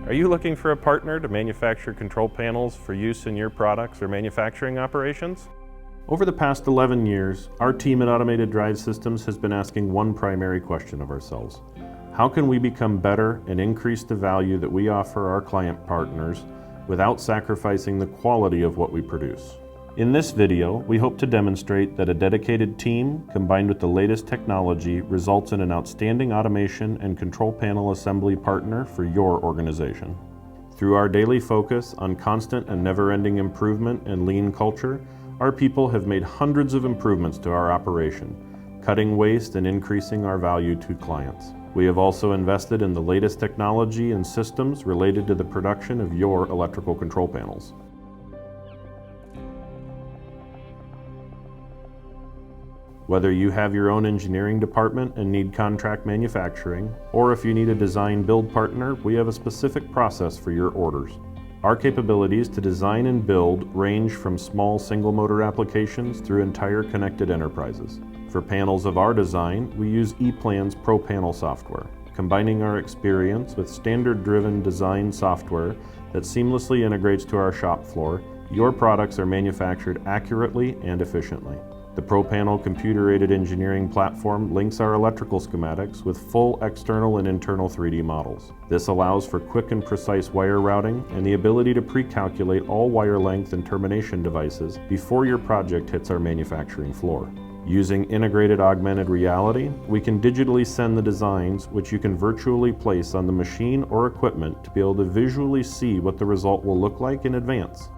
Are you looking for a partner to manufacture control panels for use in your products or manufacturing operations? Over the past 11 years, our team at Automated Drive Systems has been asking one primary question of ourselves. How can we become better and increase the value that we offer our client partners without sacrificing the quality of what we produce? In this video, we hope to demonstrate that a dedicated team combined with the latest technology results in an outstanding automation and control panel assembly partner for your organization. Through our daily focus on constant and never-ending improvement and lean culture, our people have made hundreds of improvements to our operation, cutting waste and increasing our value to clients. We have also invested in the latest technology and systems related to the production of your electrical control panels. Whether you have your own engineering department and need contract manufacturing, or if you need a design-build partner, we have a specific process for your orders. Our capabilities to design and build range from small single-motor applications through entire connected enterprises. For panels of our design, we use ePlan's Pro Panel software, combining our experience with standard-driven design software that seamlessly integrates to our shop floor. Your products are manufactured accurately and efficiently. The ProPanel computer-aided engineering platform links our electrical schematics with full external and internal 3D models. This allows for quick and precise wire routing and the ability to pre-calculate all wire length and termination devices before your project hits our manufacturing floor. Using integrated augmented reality, we can digitally send the designs, which you can virtually place on the machine or equipment to be able to visually see what the result will look like in advance.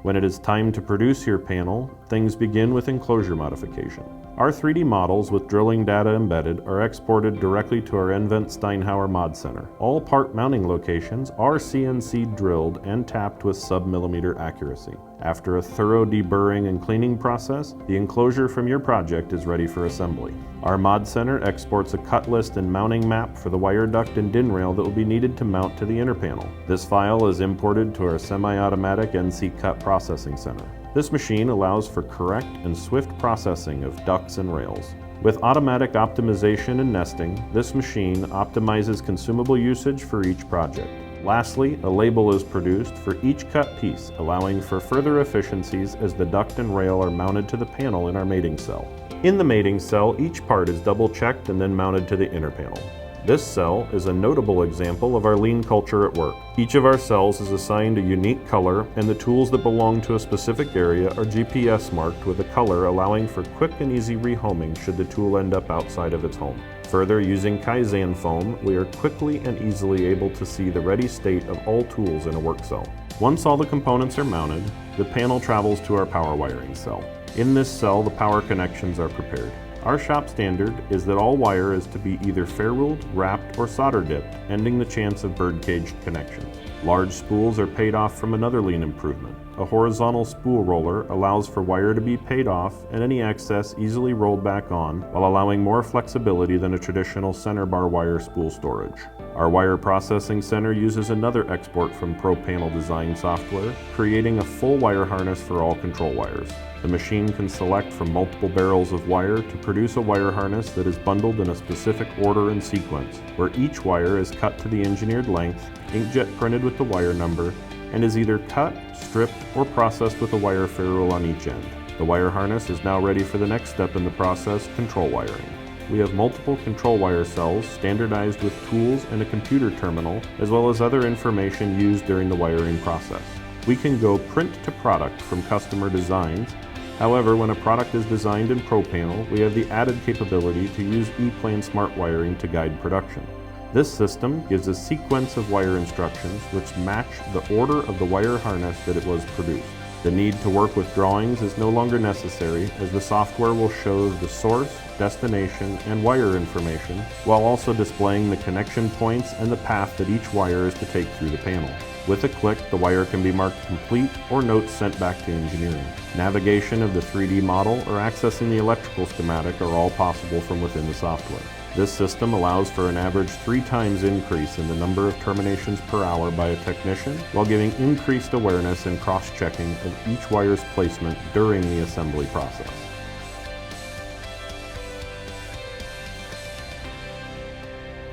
When it is time to produce your panel, things begin with enclosure modification. Our 3D models with drilling data embedded are exported directly to our nVent Steinhauer Mod Center. All part mounting locations are CNC drilled and tapped with sub-millimeter accuracy. After a thorough deburring and cleaning process, the enclosure from your project is ready for assembly. Our Mod Center exports a cut list and mounting map for the wire duct and DIN rail that will be needed to mount to the inner panel. This file is imported to our semi-automatic NC Cut Processing Center. This machine allows for correct and swift processing of ducts and rails. With automatic optimization and nesting, this machine optimizes consumable usage for each project. Lastly, a label is produced for each cut piece, allowing for further efficiencies as the duct and rail are mounted to the panel in our mating cell. In the mating cell, each part is double-checked and then mounted to the inner panel. This cell is a notable example of our lean culture at work. Each of our cells is assigned a unique color, and the tools that belong to a specific area are GPS marked with a color, allowing for quick and easy rehoming should the tool end up outside of its home. Further, using Kaizen foam, we are quickly and easily able to see the ready state of all tools in a work cell. Once all the components are mounted, the panel travels to our power wiring cell. In this cell, the power connections are prepared. Our shop standard is that all wire is to be either fair-ruled, wrapped, or solder dipped, ending the chance of bird-caged connections. Large spools are paid off from another lean improvement. A horizontal spool roller allows for wire to be paid off and any excess easily rolled back on, while allowing more flexibility than a traditional center bar wire spool storage. Our wire processing center uses another export from ProPanel design software, creating a full wire harness for all control wires. The machine can select from multiple barrels of wire to produce a wire harness that is bundled in a specific order and sequence, where each wire is cut to the engineered length, inkjet printed with the wire number, and is either cut, stripped, or processed with a wire ferrule on each end. The wire harness is now ready for the next step in the process, control wiring. We have multiple control wire cells standardized with tools and a computer terminal, as well as other information used during the wiring process. We can go print to product from customer designs. However, when a product is designed in ProPanel, we have the added capability to use ePlan smart wiring to guide production. This system gives a sequence of wire instructions which match the order of the wire harness that it was produced. The need to work with drawings is no longer necessary, as the software will show the source, destination, and wire information, while also displaying the connection points and the path that each wire is to take through the panel. With a click, the wire can be marked complete or notes sent back to engineering. Navigation of the 3D model or accessing the electrical schematic are all possible from within the software. This system allows for an average 3 times increase in the number of terminations per hour by a technician, while giving increased awareness and cross-checking of each wire's placement during the assembly process.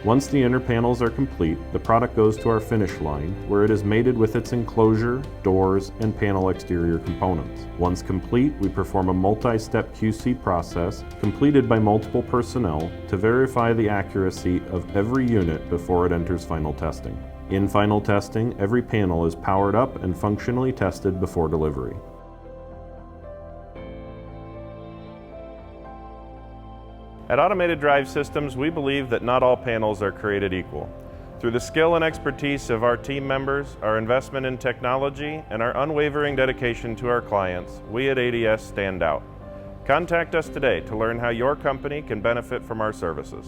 Once the inner panels are complete, the product goes to our finish line, where it is mated with its enclosure, doors, and panel exterior components. Once complete, we perform a multi-step QC process, completed by multiple personnel, to verify the accuracy of every unit before it enters final testing. In final testing, every panel is powered up and functionally tested before delivery. At Automated Drive Systems, we believe that not all panels are created equal. Through the skill and expertise of our team members, our investment in technology, and our unwavering dedication to our clients, we at ADS stand out. Contact us today to learn how your company can benefit from our services.